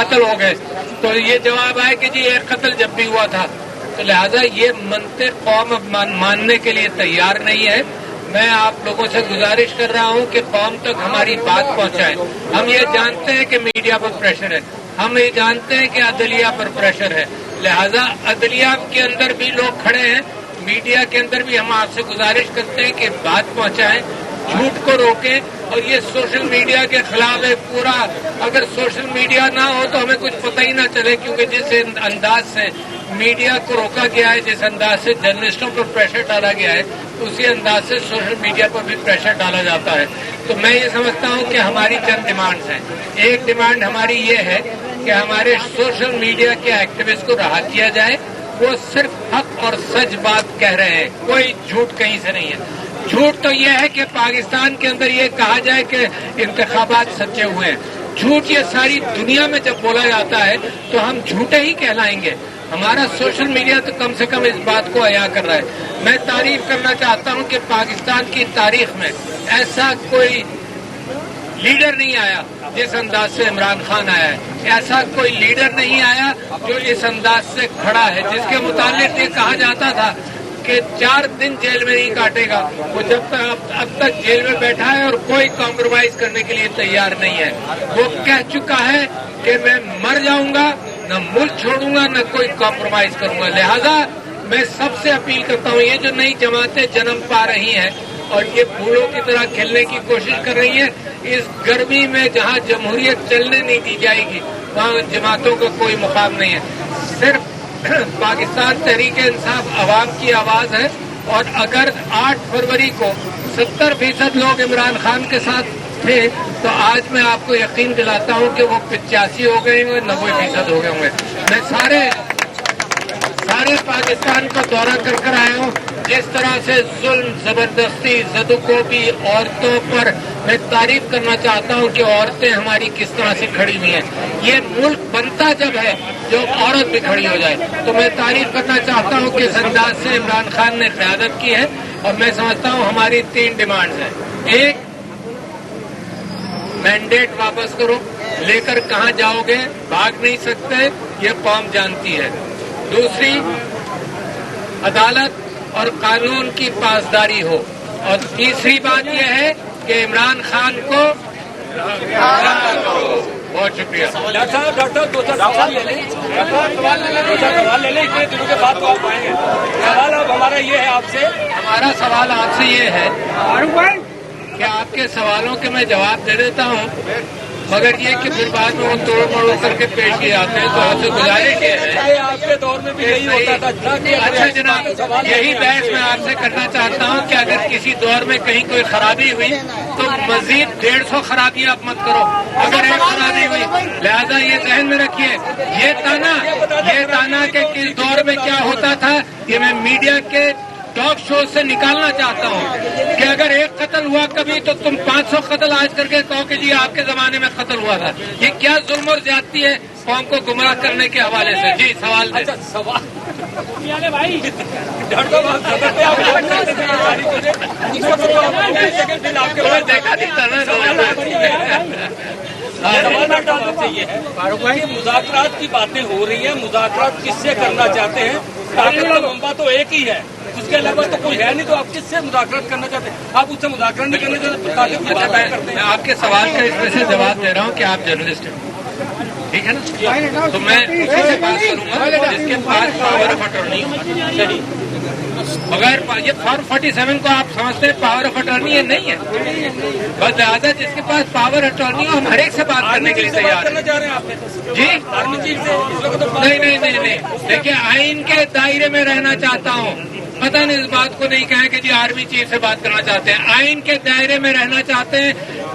قتل ہو گئے. تو یہ جواب آئے کہ جی ایک قتل جب بھی ہوا تھا. تو لہذا یہ منطق قوم اب ماننے کے لیے تیار نہیں ہے. میں آپ لوگوں سے گزارش کر رہا ہوں کہ قوم تک ہماری بات پہنچائیں. ہم یہ جانتے ہیں کہ میڈیا پر پریشر ہے, ہم یہ جانتے ہیں کہ عدلیہ پر پریشر ہے, لہذا عدلیہ کے اندر بھی لوگ کھڑے ہیں, میڈیا کے اندر بھی ہم آپ سے گزارش کرتے ہیں کہ بات پہنچائیں, جھوٹ کو روکیں. اور یہ سوشل میڈیا کے خلاف ہے پورا. اگر سوشل میڈیا نہ ہو تو ہمیں کچھ پتہ ہی نہ چلے, کیونکہ جس انداز سے میڈیا کو روکا گیا ہے, جس انداز سے جرنلسٹوں پر پریشر ڈالا گیا ہے, اسی انداز سے سوشل میڈیا پر بھی پریشر ڈالا جاتا ہے. تو میں یہ سمجھتا ہوں کہ ہماری چند ڈیمانڈز ہیں. ایک ڈیمانڈ ہماری یہ ہے کہ ہمارے سوشل میڈیا کے ایکٹیوسٹ کو رہا کیا جائے. وہ صرف حق اور سچ بات کہہ رہے ہیں, کوئی جھوٹ کہیں سے نہیں ہے. جھوٹ تو یہ ہے کہ پاکستان کے اندر یہ کہا جائے کہ انتخابات سچے ہوئے ہیں. جھوٹ یہ ساری دنیا میں جب بولا جاتا ہے تو ہم جھوٹے ہی کہلائیں گے. ہمارا سوشل میڈیا تو کم سے کم اس بات کو عیاں کر رہا ہے. میں تعریف کرنا چاہتا ہوں کہ پاکستان کی تاریخ میں ایسا کوئی لیڈر نہیں آیا جس انداز سے عمران خان آیا ہے. ایسا کوئی لیڈر نہیں آیا جو اس انداز سے کھڑا ہے, جس کے متعلق یہ کہا جاتا تھا کہ 4 دن جیل میں نہیں کاٹے گا. وہ جب تک اب تک جیل میں بیٹھا ہے اور کوئی کمپرومائز کرنے کے لیے تیار نہیں ہے. وہ کہہ چکا ہے کہ میں مر جاؤں گا, نہ ملک چھوڑوں گا, نہ کوئی کمپرومائز کروں گا. لہذا میں سب سے اپیل کرتا ہوں, یہ جو نئی جماعتیں جنم پا رہی ہیں اور یہ پھولوں کی طرح کھلنے کی کوشش کر رہی ہیں, اس گرمی میں جہاں جمہوریت چلنے نہیں دی جائے گی وہاں جماعتوں کا کوئی مقام نہیں ہے. صرف پاکستان تحریک انصاف عوام کی آواز ہے, اور اگر 8 فروری کو 70% لوگ عمران خان کے ساتھ تھے تو آج میں آپ کو یقین دلاتا ہوں کہ وہ 85 ہو گئے ہوں گے, 90% ہو گئے ہوں گے. میں سارے پاکستان کو دورہ کر کر آیا ہوں. جس طرح سے ظلم, زبردستی, زدوکوبی عورتوں پر میں تعریف کرنا چاہتا ہوں کہ عورتیں ہماری کس طرح سے کھڑی ہوئی ہیں. یہ ملک بنتا جب ہے جو عورت بھی کھڑی ہو جائے. تو میں تعریف کرنا چاہتا ہوں کہ اس انداز سے عمران خان نے قیادت کی ہے. اور میں سمجھتا ہوں ہماری 3 ڈیمانڈز ہیں. ایک, مینڈیٹ واپس کرو. لے کر کہاں جاؤ گے, بھاگ نہیں سکتے, یہ قوم جانتی ہے. دوسری, عدالت اور قانون کی پاسداری ہو. اور تیسری بات یہ ہے کہ عمران خان کو بہت شکریہ. ڈاکٹر سوال لے لیں اتنے دنوں کے بعد تو آپ آئیں گے. سوال اب ہمارا یہ ہے آپ سے, ہمارا سوال آپ سے یہ ہے کہ آپ کے سوالوں کے میں جواب دے دیتا ہوں, مگر یہ کہ پھر بعد میں وہ توڑ موڑ کر کے پیش کیے جاتے ہیں. تو آپ سے گزارش یہ ہے, آپ کے دور میں بھی یہی ہوتا تھا. اچھا جناب, یہی بحث میں آپ سے کرنا چاہتا ہوں کہ اگر کسی دور میں کہیں کوئی خرابی ہوئی تو مزید 150 خرابیاں آپ مت کرو اگر ایک خرابی ہوئی. لہذا یہ ذہن میں رکھیے, یہ تانا کہ کس دور میں کیا ہوتا تھا, یہ میں میڈیا کے ٹاک شو سے نکالنا چاہتا ہوں کہ اگر ایک قتل ہوا کبھی تو تم 500 قتل آج کر کے کہو کہ جی آپ کے زمانے میں قتل ہوا تھا. یہ کیا ظلم اور زیادتی ہے قوم کو گمراہ کرنے کے حوالے سے. جی سوال دیں. مذاکرات کی باتیں ہو رہی ہیں, مذاکرات کس سے کرنا چاہتے ہیں؟ طاقت کا منبع تو ایک ہی ہے, اس کے علاوہ تو کوئی ہے نہیں. تو آپ کس سے مذاکرات کرنا چاہتے ہیں؟ آپ اس سے مذاکرات نہیں کرنا چاہتے, طاقت کی بات کرتے ہیں. میں آپ کے سوال کا اس میں سے جواب دے رہا ہوں کہ آپ جرنلسٹ ہیں, ٹھیک ہے نا, تو میں اسی سے بات کروں گا جس کے پاس پاور آف اٹارنی ہو. بغیر یہ فارم 47 کو آپ سمجھتے ہیں پاور آف اٹارنی, یہ نہیں ہے. بس لہٰذا جس کے پاس پاور اٹارنی ہو ہم ہر ایک سے بات کرنے کے لیے تیار ہیں. جی نہیں, دیکھیے آئین کے دائرے میں رہنا چاہتا ہوں. پتہ نہیں اس بات کو نہیں کہیں کہ جی آرمی چیف سے بات کرنا چاہتے ہیں. آئین کے دائرے میں رہنا چاہتے ہیں.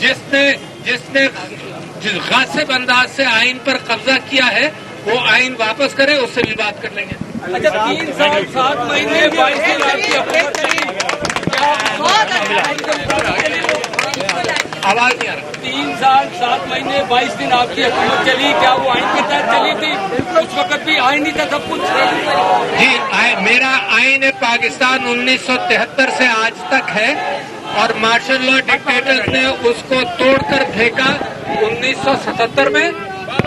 جس نے غاصب انداز سے آئین پر قبضہ کیا ہے وہ آئین واپس کرے, اس سے بھی بات کر لیں گے. 3 سال 7 مہینے 22 دن آپ کی حکومت چلی. آواز نہیں آ رہا. 3 سال 7 مہینے 22 دن آپ کی حکومت چلی, کیا وہ آئین کے تحت چلی تھی؟ اس وقت بھی آئین ہی تھا سب کچھ. جی, میرا آئین پاکستان 1973 سے آج تک ہے, اور مارشل لا ڈکٹیٹرز نے اس کو توڑ کر پھینکا 1977 میں,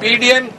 PDM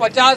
50